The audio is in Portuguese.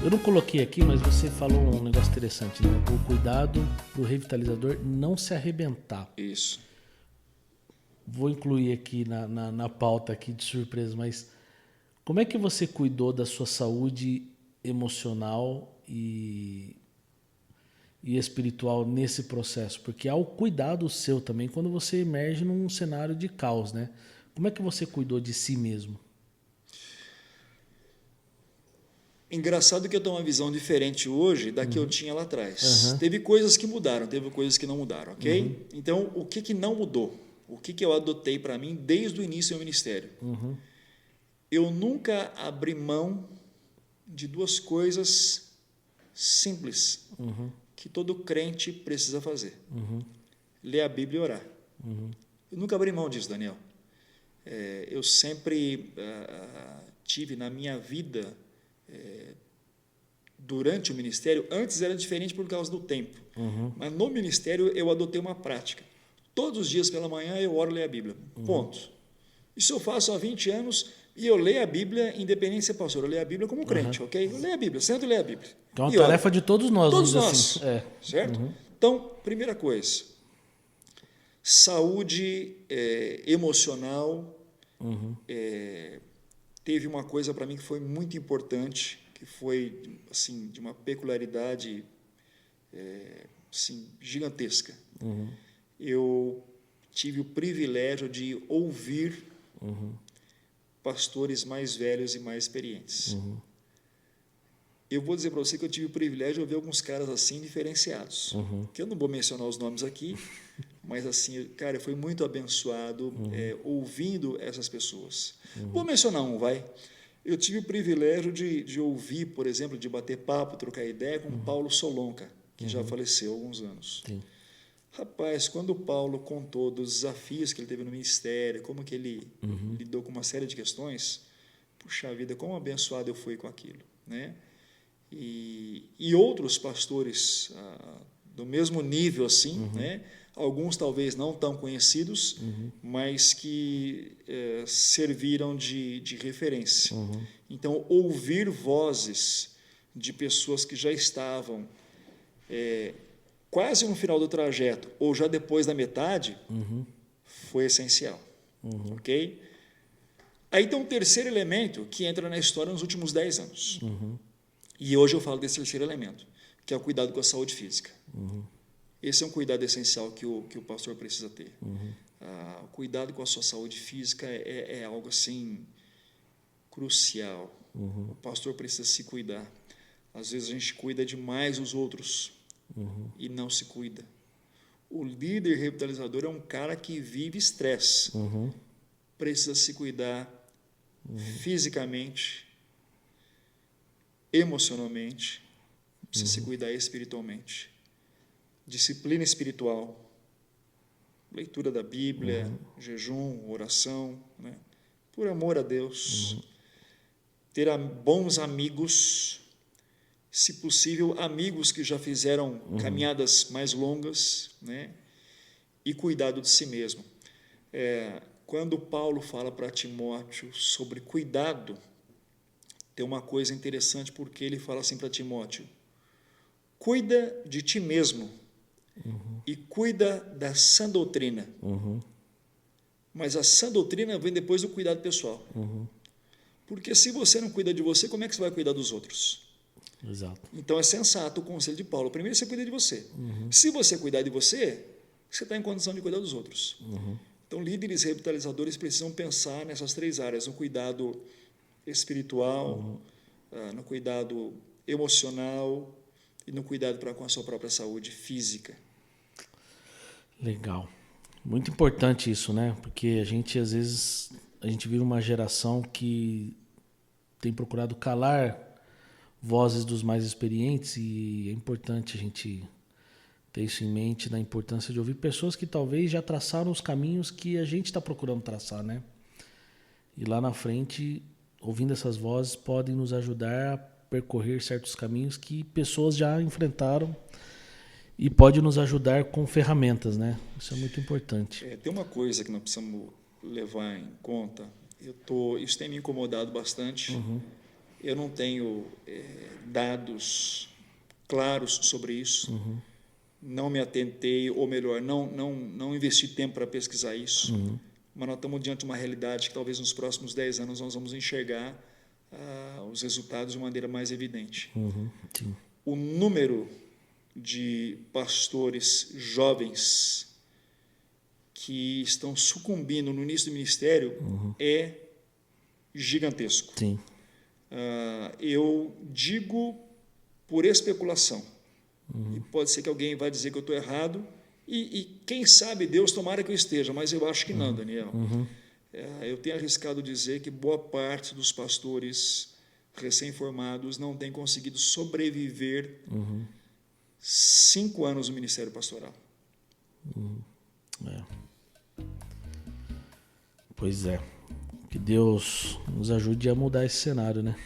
Eu não coloquei aqui, mas você falou um negócio interessante, né? O cuidado do revitalizador não se arrebentar. Isso. Vou incluir aqui na pauta aqui de surpresa, mas como é que você cuidou da sua saúde emocional e espiritual nesse processo? Porque há o cuidado seu também quando você emerge num cenário de caos, né? Como é que você cuidou de si mesmo? Engraçado que eu tenho uma visão diferente hoje da que eu tinha lá atrás. Aham. Teve coisas que mudaram, teve coisas que não mudaram, ok? Então, o que não mudou? O que eu adotei para mim desde o início do meu ministério? Eu nunca abri mão de duas coisas simples que todo crente precisa fazer: ler a Bíblia e orar. Eu nunca abri mão disso, Daniel. Eu sempre tive na minha vida, durante o ministério, antes era diferente por causa do tempo, mas no ministério eu adotei uma prática. Todos os dias pela manhã eu oro e leio a Bíblia. Ponto. Isso eu faço há 20 anos e eu leio a Bíblia, independente de ser pastor, eu leio a Bíblia como crente, ok? Eu leio a Bíblia, sento e leio a Bíblia. Que é uma E oro. tarefa de todos nós, Todos vamos nós, dizer assim. certo? Então, primeira coisa, saúde emocional. Teve uma coisa para mim que foi muito importante, que foi assim de uma peculiaridade assim, gigantesca. Eu tive o privilégio de ouvir pastores mais velhos e mais experientes. Eu vou dizer para você que eu tive o privilégio de ouvir alguns caras assim diferenciados, que eu não vou mencionar os nomes aqui, mas assim, cara, eu fui muito abençoado ouvindo essas pessoas. Vou mencionar um, vai. Eu tive o privilégio de ouvir, por exemplo, de bater papo, trocar ideia com Paulo Solonca, que já faleceu há alguns anos. Sim. Rapaz, quando o Paulo contou dos desafios que ele teve no ministério, como que ele lidou com uma série de questões, puxa vida, como abençoado eu fui com aquilo, né? E outros pastores do mesmo nível assim, né? Alguns talvez não tão conhecidos, mas que serviram de referência. Então, ouvir vozes de pessoas que já estavam quase no final do trajeto ou já depois da metade foi essencial, ok? Aí tem um terceiro elemento que entra na história nos últimos 10 anos. E hoje eu falo desse terceiro elemento, que é o cuidado com a saúde física. Esse é um cuidado essencial que o pastor precisa ter. O cuidado com a sua saúde física é algo assim crucial. O pastor precisa se cuidar. Às vezes a gente cuida demais os outros e não se cuida. O líder revitalizador é um cara que vive estresse. Precisa se cuidar fisicamente, emocionalmente, precisa se cuidar espiritualmente. Disciplina espiritual, leitura da Bíblia, jejum, oração, né? Por amor a Deus. Ter bons amigos, se possível, amigos que já fizeram caminhadas mais longas, né? E cuidado de si mesmo. Quando Paulo fala para Timóteo sobre cuidado, tem uma coisa interessante, porque ele fala assim para Timóteo: cuida de ti mesmo e cuida da sã doutrina. Mas a sã doutrina vem depois do cuidado pessoal. Porque se você não cuida de você, como é que você vai cuidar dos outros? Exato. Então é sensato o conselho de Paulo. Primeiro você cuida de você. Se você cuidar de você, você está em condição de cuidar dos outros. Então líderes revitalizadores precisam pensar nessas três áreas: no cuidado espiritual, no cuidado emocional e no cuidado com a sua própria saúde física. Legal. Muito importante isso, né? Porque a gente, às vezes, a gente vive uma geração que tem procurado calar vozes dos mais experientes, e é importante a gente ter isso em mente, da importância de ouvir pessoas que talvez já traçaram os caminhos que a gente está procurando traçar, né? E lá na frente, ouvindo essas vozes, podem nos ajudar a percorrer certos caminhos que pessoas já enfrentaram, e pode nos ajudar com ferramentas, né? Isso é muito importante. Tem uma coisa que nós precisamos levar em conta. Isso tem me incomodado bastante. Eu não tenho dados claros sobre isso. Não me atentei, ou melhor, não investi tempo para pesquisar isso. Mas nós estamos diante de uma realidade que talvez nos próximos 10 anos nós vamos enxergar os resultados de maneira mais evidente. Sim. O número de pastores jovens que estão sucumbindo no início do ministério é gigantesco. Sim. Eu digo por especulação. E pode ser que alguém vá dizer que eu estou errado, e quem sabe Deus, tomara que eu esteja, mas eu acho que não, Daniel. Eu tenho arriscado dizer que boa parte dos pastores recém-formados não tem conseguido sobreviver 5 anos no ministério pastoral. Pois é. Que Deus nos ajude a mudar esse cenário, né?